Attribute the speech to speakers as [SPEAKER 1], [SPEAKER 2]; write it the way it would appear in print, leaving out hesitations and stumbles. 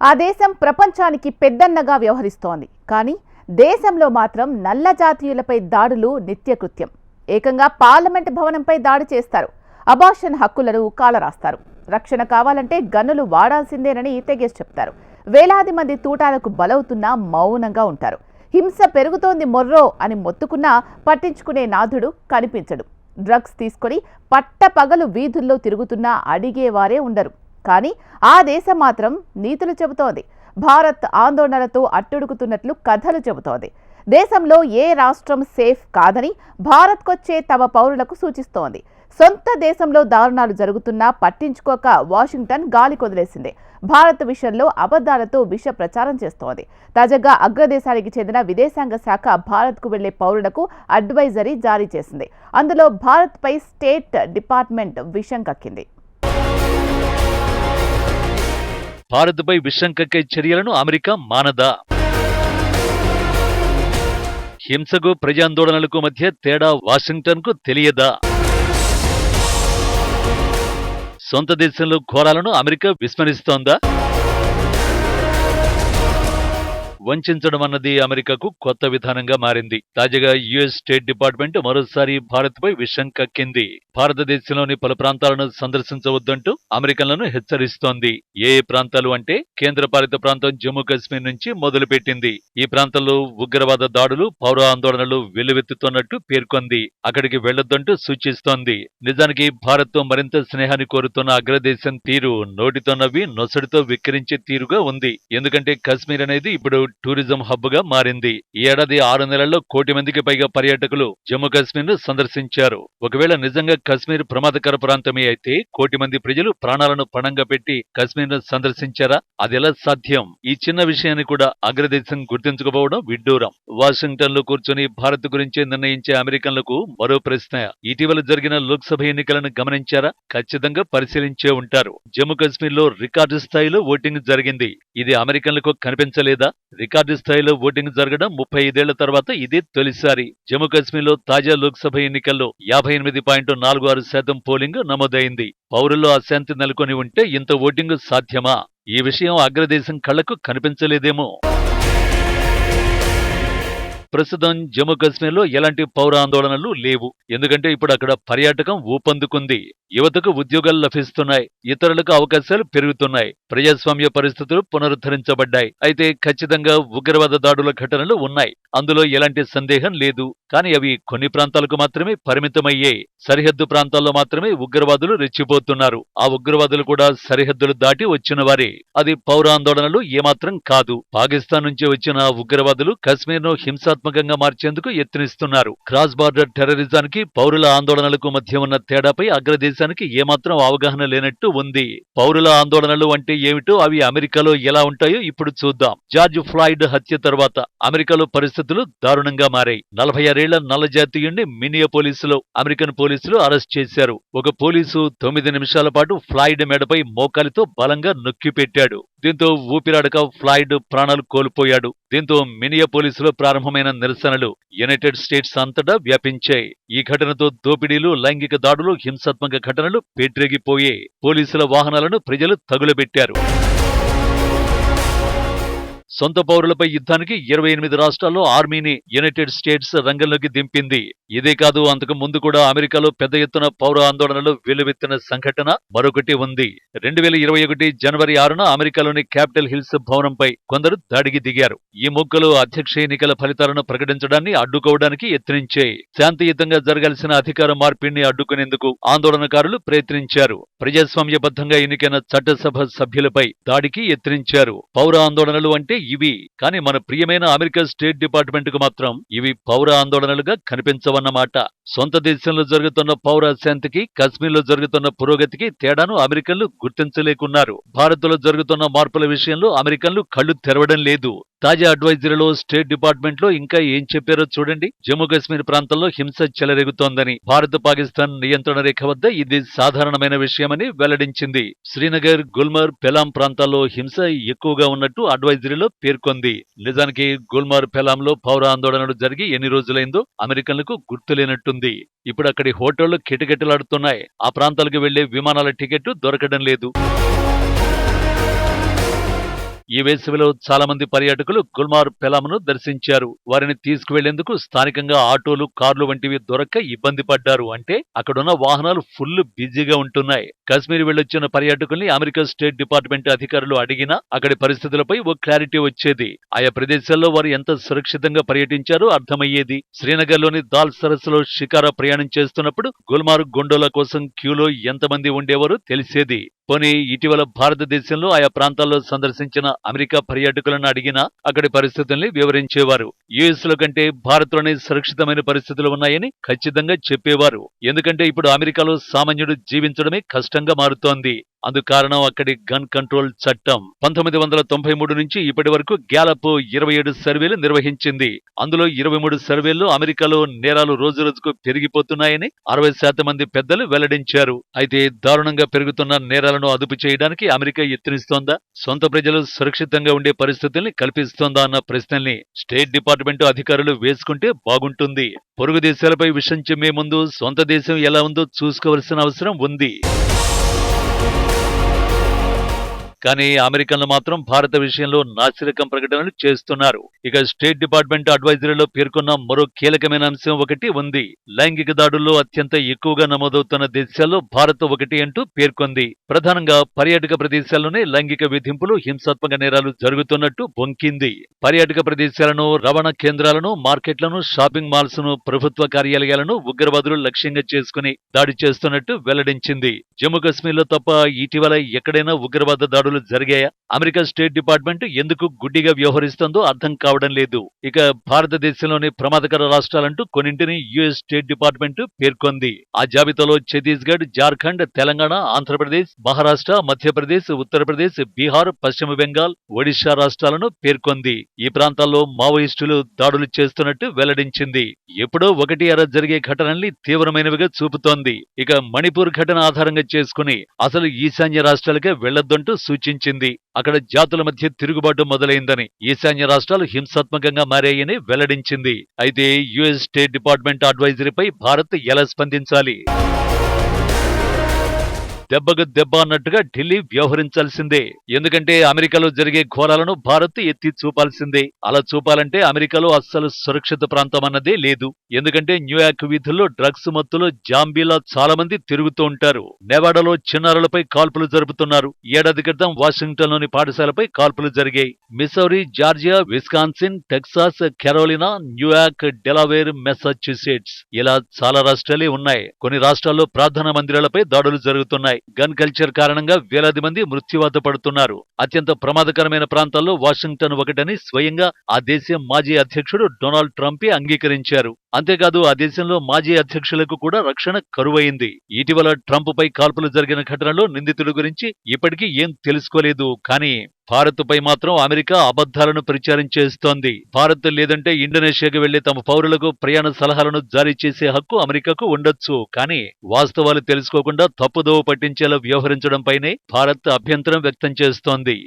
[SPEAKER 1] ఆ దేశం ప్రపంచానికి పెద్దన్నగా వ్యవహరిస్తోంది. కానీ దేశంలో మాత్రం నల్ల జాతీయులపై దాడులు నిత్యకృత్యం. ఏకంగా పార్లమెంట్ భవనంపై దాడి చేస్తారు. అబార్షన్ హక్కులను కాలరాస్తారు. రక్షణ కావాలంటే గన్నులు వాడాల్సిందేనని తెగేసి చెప్తారు. వేలాది మంది తూటాలకు బలవుతున్నా మౌనంగా ఉంటారు. హింస పెరుగుతోంది మొర్రో అని మొత్తుకున్నా పట్టించుకునే నాథుడు కనిపించడు. డ్రగ్స్ తీసుకొని పట్టపగలు వీధుల్లో తిరుగుతున్నా అడిగేవారే ఉండరు. కానీ ఆ దేశం మాత్రం నీతులు చెబుతోంది. భారత్ ఆందోళనలతో అట్టుడుకుతున్నట్లు కథలు చెబుతోంది. దేశంలో ఏ రాష్ట్రం సేఫ్ కాదని భారత్కొచ్చే తమ పౌరులకు సూచిస్తోంది. సొంత దేశంలో దారుణాలు జరుగుతున్నా పట్టించుకోక వాషింగ్టన్ గాలి కొదిలేసింది. భారత్ విషయంలో అబద్ధాలతో విష ప్రచారం చేస్తోంది. తాజాగా అగ్రదేశానికి చెందిన విదేశాంగ శాఖ భారత్కు వెళ్లే పౌరులకు అడ్వైజరీ జారీ చేసింది. అందులో భారత్పై స్టేట్ డిపార్ట్మెంట్ విషం కక్కింది.
[SPEAKER 2] భారత్పై విషం కక్కే చర్యలను అమెరికా మానదా? హింసకు ప్రజాందోళనలకు మధ్య తేడా వాషింగ్టన్కు తెలియదా? సొంత దేశంలో ఘోరాలను అమెరికా విస్మరిస్తోందా? వంచడం అన్నది అమెరికాకు కొత్త విధానంగా మారింది. తాజాగా యుఎస్ స్టేట్ డిపార్ట్మెంట్ మరోసారి భారత్పై విషం కక్కింది. భారతదేశంలోని పలు ప్రాంతాలను సందర్శించవద్దంటూ అమెరికన్లను హెచ్చరిస్తోంది. ఏ ప్రాంతాలు అంటే కేంద్రపాలిత ప్రాంతం జమ్మూ కాశ్మీర్ నుంచి మొదలుపెట్టింది. ఈ ప్రాంతంలో ఉగ్రవాద దాడులు, పౌర ఆందోళనలు వెల్లువెత్తుతున్నట్టు పేర్కొంది. అక్కడికి వెళ్లొద్దంటూ సూచిస్తోంది. నిజానికి భారత్తో మరింత స్నేహాన్ని కోరుతున్న అగ్రదేశం తీరు నోటితో నవ్వి నొసడితో విక్కిరించే తీరుగా ఉంది. ఎందుకంటే కాశ్మీర్ అనేది ఇప్పుడు టూరిజం హబ్ గా మారింది. ఈ ఏడాది 6 నెలల్లో 1 కోటి మందికి పైగా పర్యాటకులు జమ్మూ కాశ్మీర్ ను సందర్శించారు. ఒకవేళ నిజంగా కాశ్మీర్ ప్రమాదకర ప్రాంతమే అయితే 1 కోటి మంది ప్రజలు ప్రాణాలను పణంగా పెట్టి కాశ్మీర్ ను సందర్శించారా? అదెలా సాధ్యం? ఈ చిన్న విషయాన్ని కూడా అగ్రదేశం గుర్తించకపోవడం విడ్డూరం. వాషింగ్టన్ లో కూర్చొని భారత్ గురించి నిర్ణయించే అమెరికన్లకు మరో ప్రశ్న. ఇటీవల జరిగిన లోక్సభ ఎన్నికలను గమనించారా? ఖచ్చితంగా పరిశీలించే ఉంటారు. జమ్మూ కాశ్మీర్ లో రికార్డు స్థాయిలో ఓటింగ్ జరిగింది. ఇది అమెరికన్లకు కనిపించలేదా? రికార్డు స్థాయిలో ఓటింగ్ జరగడం 35 ఏళ్ల తర్వాత ఇదే తొలిసారి. జమ్మూ కాశ్మీర్లో తాజా లోక్సభ ఎన్నికల్లో 58.46% పోలింగ్ నమోదైంది. పౌరుల్లో అశాంతి నెలకొని ఉంటే ఇంత ఓటింగ్ సాధ్యమా? ఈ విషయం అగ్రదేశం కళ్లకు కనిపించలేదేమో. ప్రస్తుతం జమ్మూ కాశ్మీర్లో ఎలాంటి పౌర ఆందోళనలు లేవు. ఎందుకంటే ఇప్పుడు అక్కడ పర్యాటకం ఊపందుకుంది. యువతకు ఉద్యోగాలు లభిస్తున్నాయి. ఇతరులకు అవకాశాలు పెరుగుతున్నాయి. ప్రజాస్వామ్య పరిస్థితులు పునరుద్ధరించబడ్డాయి. అయితే ఖచ్చితంగా ఉగ్రవాద దాడుల ఘటనలు ఉన్నాయి. అందులో ఎలాంటి సందేహం లేదు. కానీ అవి కొన్ని ప్రాంతాలకు మాత్రమే పరిమితమయ్యాయి. సరిహద్దు ప్రాంతాల్లో మాత్రమే ఉగ్రవాదులు రెచ్చిపోతున్నారు. ఆ ఉగ్రవాదులు కూడా సరిహద్దులు దాటి వచ్చిన వారే. అది పౌర ఆందోళనలు ఏమాత్రం కాదు. పాకిస్తాన్ నుంచి వచ్చిన ఉగ్రవాదులు కాశ్మీర్ను హింసాత్మకంగా మార్చేందుకు యత్నిస్తున్నారు. క్రాస్ బార్డర్ టెర్రరిజానికి పౌరుల ఆందోళనలకు మధ్య ఉన్న తేడాపై అగ్రదేశానికి ఏమాత్రం అవగాహన లేనట్టు ఉంది. పౌరుల ఆందోళనలు అంటే ఏమిటో అవి అమెరికాలో ఎలా ఉంటాయో ఇప్పుడు చూద్దాం. జార్జ్ ఫ్లాయిడ్ హత్య తర్వాత అమెరికాలో పరిస్థితులు దారుణంగా మారాయి. 46 ఏళ్ల నల్ల జాతీయుణ్ణి మిన్నియాపోలిస్లో అమెరికన్ పోలీసులు అరెస్ట్ చేశారు. ఒక పోలీసు 9 నిమిషాల పాటు ఫ్లాయిడ్ మెడపై మోకాలితో బలంగా నొక్కిపెట్టాడు. దీంతో ఊపిరాడక ఫ్లాయిడ్ ప్రాణాలు కోల్పోయాడు. దీంతో మిన్నియాపోలిస్లో ప్రారంభమైన నిరసనలు యునైటెడ్ స్టేట్స్ అంతటా వ్యాపించాయి. ఈ ఘటనతో దోపిడీలు, లైంగిక దాడులు, హింసాత్మక ఘటనలు పేట్రేగిపోయాయి. పోలీసుల వాహనాలను ప్రజలు తగులబెట్టారు. సొంత పౌరులపై యుద్ధానికి 28 రాష్ట్రాల్లో ఆర్మీని యునైటెడ్ స్టేట్స్ రంగంలోకి దింపింది. ఇదే కాదు, అంతకు ముందు కూడా అమెరికాలో పెద్ద ఎత్తున పౌర ఆందోళనలు వెల్లువెత్తిన సంఘటన మరొకటి ఉంది. 2021 జనవరి 6న అమెరికాలోని క్యాపిటల్ హిల్స్ భవనంపై కొందరు దాడికి దిగారు. ఈ మొక్కలు అధ్యక్ష ఎన్నికల ఫలితాలను ప్రకటించడాన్ని అడ్డుకోవడానికి యత్నించాయి. శాంతియుతంగా జరగాల్సిన అధికార మార్పిడిని అడ్డుకునేందుకు ఆందోళనకారులు ప్రయత్నించారు. ప్రజాస్వామ్యబద్ధంగా ఎన్నికైన చట్టసభ సభ్యులపై దాడికి యత్నించారు. పౌర ఆందోళనలు అంటే ఇవి. కానీ మన ప్రియమైన అమెరికా స్టేట్ డిపార్ట్మెంట్ కు మాత్రం ఇవి పౌర ఆందోళనలుగా కనిపించవన్నమాట. సొంత దేశంలో జరుగుతున్న పౌర అశాంతికి, కాశ్మీర్లో జరుగుతున్న పురోగతికి తేడాను అమెరికన్లు గుర్తించలేకున్నారు. భారత్లో జరుగుతున్న మార్పుల విషయంలో అమెరికన్లు కళ్లు తెరవడం లేదు. తాజా అడ్వైజరీలో స్టేట్ డిపార్ట్మెంట్ లో ఇంకా ఏం చెప్పారో చూడండి. జమ్మూ కాశ్మీర్ ప్రాంతంలో హింస చెలరేగుతోందని, భారత్ పాకిస్తాన్ నియంత్రణ రేఖ వద్ద ఇది సాధారణమైన విషయమని వెల్లడించింది. శ్రీనగర్, గుల్మర్, పెలాం ప్రాంతాల్లో హింస ఎక్కువగా ఉన్నట్టు అడ్వైజరీలో పేర్కొంది. నిజానికి గుల్మర్, పెలాంలో పౌర ఆందోళనలు జరిగి ఎన్ని రోజులైందో అమెరికన్లకు గుర్తులేనట్టుంది. ఇప్పుడు అక్కడి హోటళ్లు కిటకిటలాడుతున్నాయి. ఆ ప్రాంతాలకు వెళ్లే విమానాల టికెట్ దొరకడం లేదు. ఈ వేసవిలో చాలా మంది పర్యాటకులు గుల్మార్ పెలాంను దర్శించారు. వారిని తీసుకువెళ్లేందుకు స్థానికంగా ఆటోలు, కార్లు వంటివి దొరక్క ఇబ్బంది పడ్డారు. అంటే అక్కడున్న వాహనాలు ఫుల్ బిజీగా ఉంటున్నాయి. కశ్మీర్ వెళ్లొచ్చిన పర్యాటకుల్ని అమెరికా స్టేట్ డిపార్ట్మెంట్ అధికారులు అడిగినా అక్కడి పరిస్థితులపై ఓ క్లారిటీ వచ్చేది. ఆయా ప్రదేశాల్లో వారు ఎంత సురక్షితంగా పర్యటించారో అర్థమయ్యేది. శ్రీనగర్లోని దాల్ సరస్సులో షికారా ప్రయాణం చేస్తున్నప్పుడు గుల్మార్గ్ గొండోల కోసం క్యూలో ఎంతమంది ఉండేవారో తెలిసేది. పోనీ ఇటీవల భారతదేశంలో ఆయా ప్రాంతాల్లో సందర్శించిన అమెరికా పర్యాటకులను అడిగినా అక్కడి పరిస్థితుల్ని వివరించేవారు. యుఎస్ లో కంటే భారత్లోనే సురక్షితమైన పరిస్థితులు ఉన్నాయని ఖచ్చితంగా చెప్పేవారు. ఎందుకంటే ఇప్పుడు అమెరికాలో సామాన్యుడు జీవించడమే కష్టంగా మారుతోంది. అందుకు కారణం అక్కడి గన్ కంట్రోల్ చట్టం. 1993 నుంచి ఇప్పటి వరకు గ్యాలప్ 27 సర్వేలు నిర్వహించింది. అందులో 23 సర్వేల్లో అమెరికాలో నేరాలు రోజురోజుకు పెరిగిపోతున్నాయని 60% మంది పెద్దలు వెల్లడించారు. అయితే దారుణంగా పెరుగుతున్న నేరాలను అదుపు చేయడానికి అమెరికా యత్నిస్తోందా? సొంత ప్రజలు సురక్షితంగా ఉండే పరిస్థితుల్ని కల్పిస్తోందా అన్న ప్రశ్నల్ని స్టేట్ డిపార్ట్మెంట్ అధికారులు వేసుకుంటే బాగుంటుంది. పొరుగు దేశాలపై విషం చిమ్మే ముందు సొంత దేశం ఎలా ఉందో చూసుకోవలసిన అవసరం ఉంది. కానీ అమెరికన్లు మాత్రం భారత విషయంలో నాసిరకం ప్రకటనలు చేస్తున్నారు. ఇక స్టేట్ డిపార్ట్మెంట్ అడ్వైజరీలో పేర్కొన్న మరో కీలకమైన అంశం ఒకటి ఉంది. లైంగిక దాడుల్లో అత్యంత ఎక్కువగా నమోదవుతున్న దేశాల్లో భారత్ ఒకటి అంటూ పేర్కొంది. ప్రధానంగా పర్యాటక ప్రదేశాల్లోనే లైంగిక వేధింపులు, హింసాత్మక నేరాలు జరుగుతున్నట్టు బొంకింది. పర్యాటక ప్రదేశాలను, రవాణా కేంద్రాలను, మార్కెట్లను, షాపింగ్ మాల్స్ ను, ప్రభుత్వ కార్యాలయాలను ఉగ్రవాదులు లక్ష్యంగా చేసుకుని దాడి చేస్తున్నట్టు వెల్లడించింది. జమ్మూ కశ్మీర్లో తప్ప ఇటీవల ఎక్కడైనా ఉగ్రవాద దాడులు జరిగాయా? అమెరికా స్టేట్ డిపార్ట్మెంట్ ఎందుకు గుడ్డిగా వ్యవహరిస్తుందో అర్థం కావడం లేదు. ఇక భారతదేశంలోని ప్రమాదకర రాష్ట్రాలంటూ కొన్నింటిని యుఎస్ స్టేట్ డిపార్ట్మెంట్ పేర్కొంది. ఆ జాబితాలో ఛత్తీస్గఢ్, జార్ఖండ్, తెలంగాణ, ఆంధ్రప్రదేశ్, మహారాష్ట్ర, మధ్యప్రదేశ్, ఉత్తరప్రదేశ్, బీహార్, పశ్చిమ బెంగాల్, ఒడిశా రాష్ట్రాలను పేర్కొంది. ఈ ప్రాంతాల్లో మావోయిస్టులు దాడులు చేస్తున్నట్టు వెల్లడించింది. ఎప్పుడో ఒకటి అర జరిగే ఘటనల్ని తీవ్రమైనవిగా చూపుతోంది. ఇక మణిపూర్ ఘటన ఆధారంగా చేసుకుని అసలు ఈశాన్య రాష్ట్రాలకే వెళ్లొద్దంటూ సూచించింది. అక్కడ జాతుల మధ్య తిరుగుబాటు మొదలైందని, ఈశాన్య రాష్ట్రాలు హింసాత్మకంగా మారాయని వెల్లడించింది. అయితే యుఎస్ స్టేట్ డిపార్ట్మెంట్ అడ్వైజరీపై భారత్ ఎలా స్పందించాలి? దెబ్బకు దెబ్బ అన్నట్టుగా ఢిల్లీ వ్యవహరించాల్సిందే. ఎందుకంటే అమెరికాలో జరిగే ఘోరాలను భారత్ ఎత్తి చూపాల్సిందే. అలా చూపాలంటే అమెరికాలో అస్సలు సురక్షిత ప్రాంతం అన్నదే లేదు. ఎందుకంటే న్యూయార్క్ వీధుల్లో డ్రగ్స్ మత్తులో జాంబీలా చాలా మంది తిరుగుతూ ఉంటారు. నెవాడాలో చిన్నారులపై కాల్పులు జరుపుతున్నారు. ఏడాది క్రితం వాషింగ్టన్ లోని పాఠశాలపై కాల్పులు జరిగాయి. Missouri, Georgia, Wisconsin, Texas, Carolina, New York, Delaware, Massachusetts ఇలా చాలా రాష్ట్రాలే ఉన్నాయి. కొన్ని రాష్ట్రాల్లో ప్రార్థనా మందిరాలపై దాడులు జరుగుతున్నాయి. గన్ కల్చర్ కారణంగా వేలాది మంది మృత్యువాత పడుతున్నారు. అత్యంత ప్రమాదకరమైన ప్రాంతాల్లో వాషింగ్టన్ ఒకటని స్వయంగా ఆ దేశం మాజీ అధ్యక్షుడు డొనాల్డ్ ట్రంపే అంగీకరించారు. అంతేకాదు ఆ దేశంలో మాజీ అధ్యక్షులకు కూడా రక్షణ కరువైంది. ఇటీవల ట్రంప్ పై కాల్పులు జరిగిన ఘటనలో నిందితుల గురించి ఇప్పటికీ ఏం తెలుసుకోలేదు. కానీ భారత్ పై మాత్రం అమెరికా అబద్ధాలను ప్రచారం చేస్తోంది. భారత్ లేదంటే ఇండోనేషియాకు వెళ్లే తమ పౌరులకు ప్రయాణ సలహాలను జారీ చేసే హక్కు అమెరికాకు ఉండొచ్చు. కానీ వాస్తవాలు తెలుసుకోకుండా తప్పుదోవ పట్టించేలా వ్యవహరించడంపైనే భారత్ అభ్యంతరం వ్యక్తం చేస్తోంది.